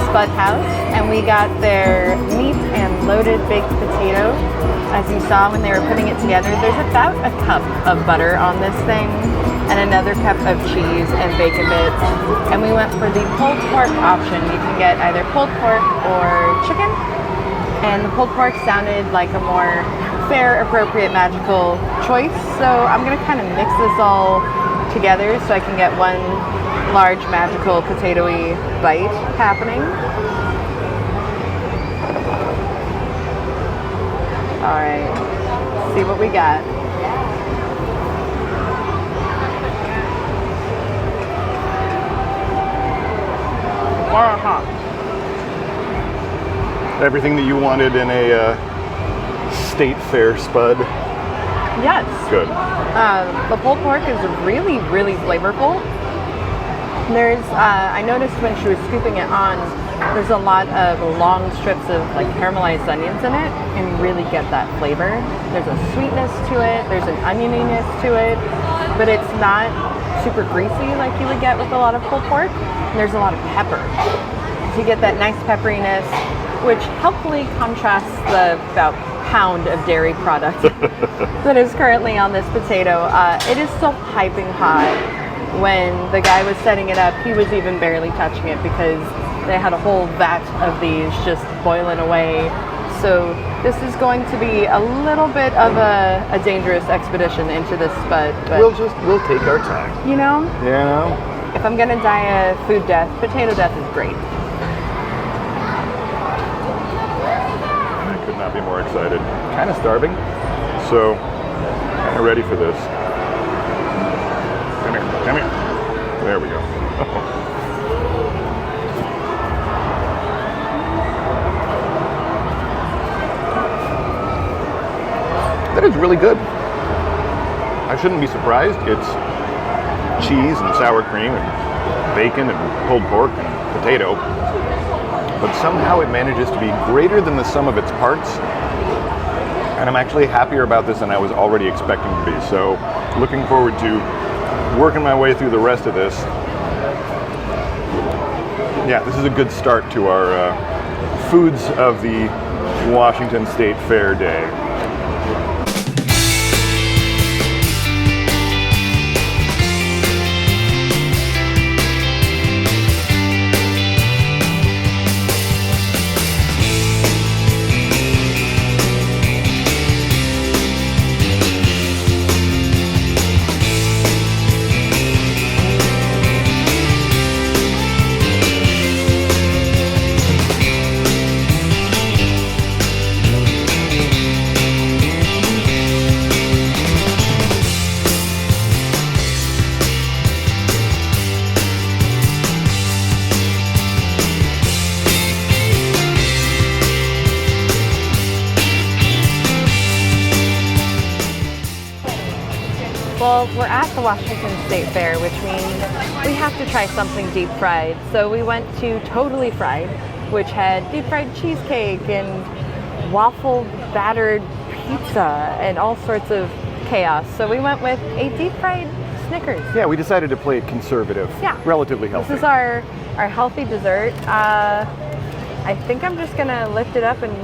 Spud House, and we got their meat and loaded baked potato. As you saw when they were putting it together, there's about a cup of butter on this thing, and another cup of cheese and bacon bits. And we went for the pulled pork option. You can get either pulled pork or chicken. And the pulled pork sounded like a more fair, appropriate, magical choice. So I'm gonna kind of mix this all together so I can get one large, magical, potatoy bite happening. All right, let's see what we got. Everything that you wanted in a state fair spud. Yes. Good. The pulled pork is really, really flavorful. There's, I noticed when she was scooping it on, there's a lot of long strips of like caramelized onions in it, and you really get that flavor. There's a sweetness to it, there's an onioniness to it, but it's not super greasy like you would get with a lot of pulled pork. And there's a lot of pepper. So you get that nice pepperiness, which helpfully contrasts the about pound of dairy product that is currently on this potato. It is still piping hot. When the guy was setting it up, he was even barely touching it because they had a whole vat of these just boiling away. So this is going to be a little bit of a dangerous expedition into this spud. But we'll take our time. You know? Yeah. If I'm gonna die a food death, potato death is great. I could not be more excited. Kind of starving, so kind of ready for this. Come here. There we go. That is really good. I shouldn't be surprised. It's cheese and sour cream and bacon and pulled pork and potato, but somehow it manages to be greater than the sum of its parts. And I'm actually happier about this than I was already expecting to be. So looking forward to working my way through the rest of this. Yeah, this is a good start to our foods of the Washington State Fair Day. Well, we're at the Washington State Fair, which means we have to try something deep fried. So we went to Totally Fried, which had deep fried cheesecake and waffle battered pizza and all sorts of chaos. So we went with a deep fried Snickers. Yeah, we decided to play it conservative. Yeah. Relatively healthy. This is our healthy dessert. I think I'm just gonna lift it up and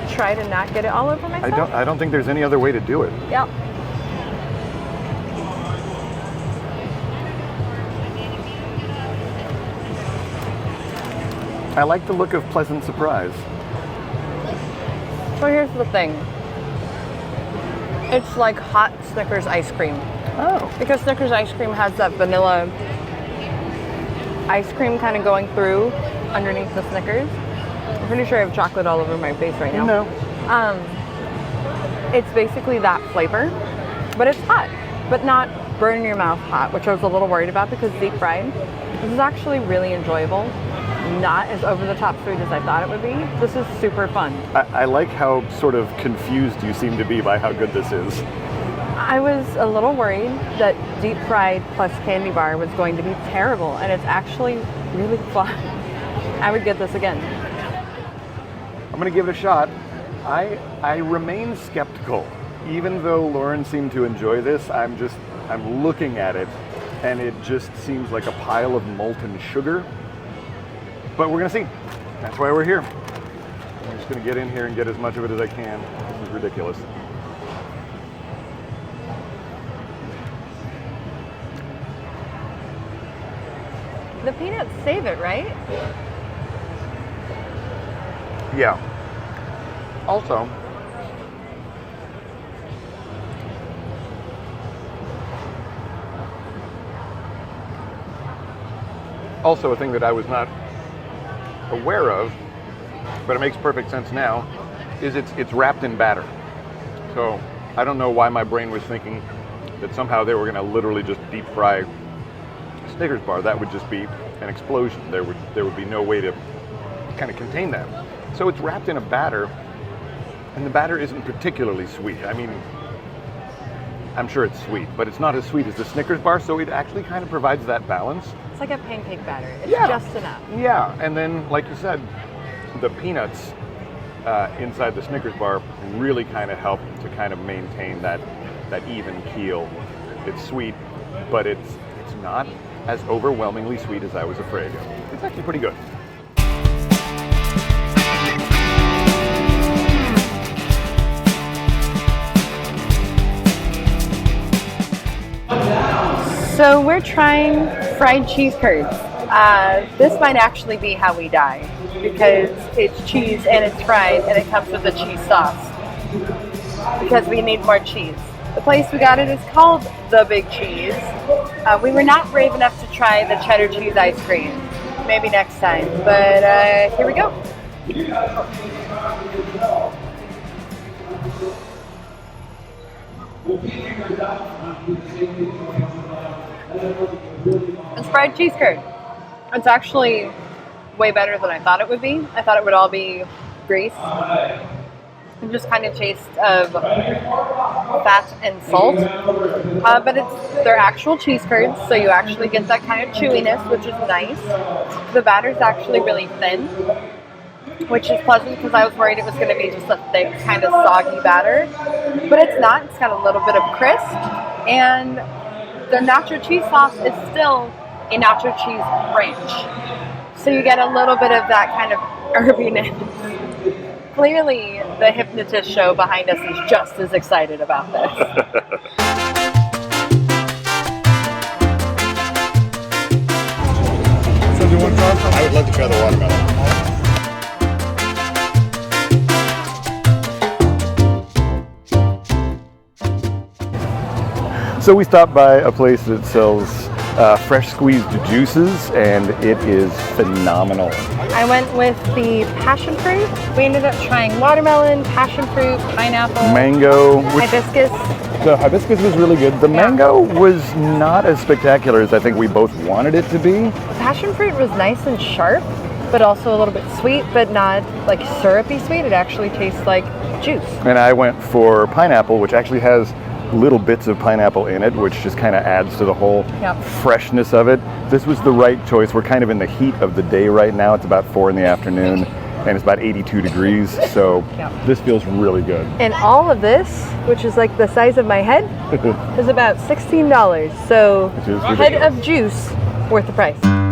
try to not get it all over myself. I don't think there's any other way to do it. Yep. I like the look of pleasant surprise. So here's the thing. It's like hot Snickers ice cream. Oh. Because Snickers ice cream has that vanilla ice cream kind of going through underneath the Snickers. I'm pretty sure I have chocolate all over my face right now. No. It's basically that flavor, but it's hot, but not burn your mouth hot, which I was a little worried about because deep fried. This is actually really enjoyable. Not as over-the-top food as I thought it would be. This is super fun. I like how sort of confused you seem to be by how good this is. I was a little worried that deep fried plus candy bar was going to be terrible, and it's actually really fun. I would get this again. I'm gonna give it a shot. I remain skeptical. Even though Lauren seemed to enjoy this, I'm looking at it and it just seems like a pile of molten sugar. But we're gonna see. That's why we're here. I'm just gonna get in here and get as much of it as I can. This is ridiculous. The peanuts save it, right? Yeah. Also, a thing that I was not aware of, but it makes perfect sense now, is it's wrapped in batter. So I don't know why my brain was thinking that somehow they were going to literally just deep fry a Snickers bar. That would just be an explosion. There would be no way to kind of contain that. So it's wrapped in a batter, and the batter isn't particularly sweet. I mean, I'm sure it's sweet, but it's not as sweet as the Snickers bar, so it actually kind of provides that balance. It's like a pancake batter. It's Yeah. just enough. Yeah, and then, like you said, the peanuts inside the Snickers bar really kind of help to kind of maintain that even keel. It's sweet, but it's not as overwhelmingly sweet as I was afraid. It's actually pretty good. So we're trying fried cheese curds. This might actually be how we die because it's cheese and it's fried and it comes with a cheese sauce because we need more cheese. The place we got it is called The Big Cheese. We were not brave enough to try the cheddar cheese ice cream. Maybe next time, but here we go. It's fried cheese curd. It's actually way better than I thought it would be. I thought it would all be grease. And just kind of taste of fat and salt. But it's their actual cheese curds, so you actually get that kind of chewiness, which is nice. The batter's actually really thin, which is pleasant because I was worried it was going to be just a thick, kind of soggy batter. But it's not. It's got a little bit of crisp. And the nacho cheese sauce is still a nacho cheese ranch. So you get a little bit of that kind of herbiness. Clearly, the hypnotist show behind us is just as excited about this. So do you want to try some? I would love to try the watermelon. So we stopped by a place that sells fresh squeezed juices, and it is phenomenal. I went with the passion fruit. We ended up trying watermelon, passion fruit, pineapple, Mango. hibiscus. The hibiscus was really good. The mango was not as spectacular as I think we both wanted it to be. The passion fruit was nice and sharp, but also a little bit sweet, but not like syrupy sweet. It actually tastes like juice. And I went for pineapple, which actually has little bits of pineapple in it, which just kind of adds to the whole freshness of it. This was the right choice. We're kind of in the heat of the day right now. It's about 4 p.m, and it's about 82 degrees, so this feels really good. And all of this, which is like the size of my head, is about $16. So Which is head ridiculous. of juice worth the price.